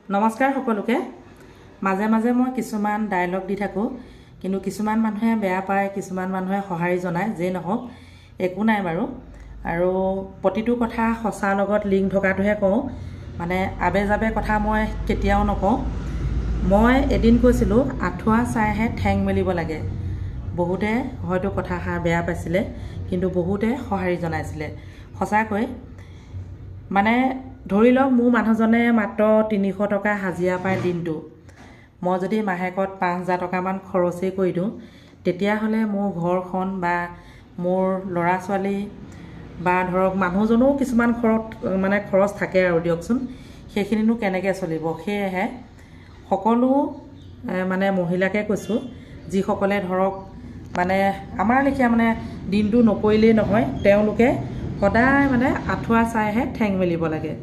নমস্কাৰ সকলোকে। মাজে মাজে মই কিছুমান ডায়লগ দি থাকোঁ, কিন্তু কিছুমান মানুহে বেয়া পায়, কিছুমান মানুহে সঁহাৰি জনায়। যেই নহওক একো নাই বাৰু। আৰু প্ৰতিটো কথা সঁচাৰ লগত লিংক থকাটোহে কওঁ, মানে আবে যাবে কথা মই কেতিয়াও নকওঁ। মই এদিন কৈছিলোঁ আঁঠুৱা চাইহে ঠেং মেলিব লাগে। বহুতে হয়তো কথাষাৰ বেয়া পাইছিলে, কিন্তু বহুতে সঁহাৰি জনাইছিলে। সঁচাকৈ মানে ধৰি লওক মোৰ মানুহজনে মাত্ৰ 300 টকা হাজিৰা পায় দিনটো। মই যদি মাহেকত 5,000 টকামান খৰচেই কৰি দিওঁ, তেতিয়াহ'লে মোৰ ঘৰখন বা মোৰ ল'ৰা ছোৱালী বা ধৰক মানুহজনো কিছুমান খৰচ থাকে আৰু দিয়কচোন, সেইখিনিনো কেনেকৈ চলিব। সেয়েহে সকলো মানে মহিলাকে কৈছোঁ, যিসকলে ধৰক মানে আমাৰ লেখীয়া মানে দিনটো নকৰিলেই নহয়, তেওঁলোকে সদায় মানে আঁঠুৱা চাইহে ঠেং মেলিব লাগে।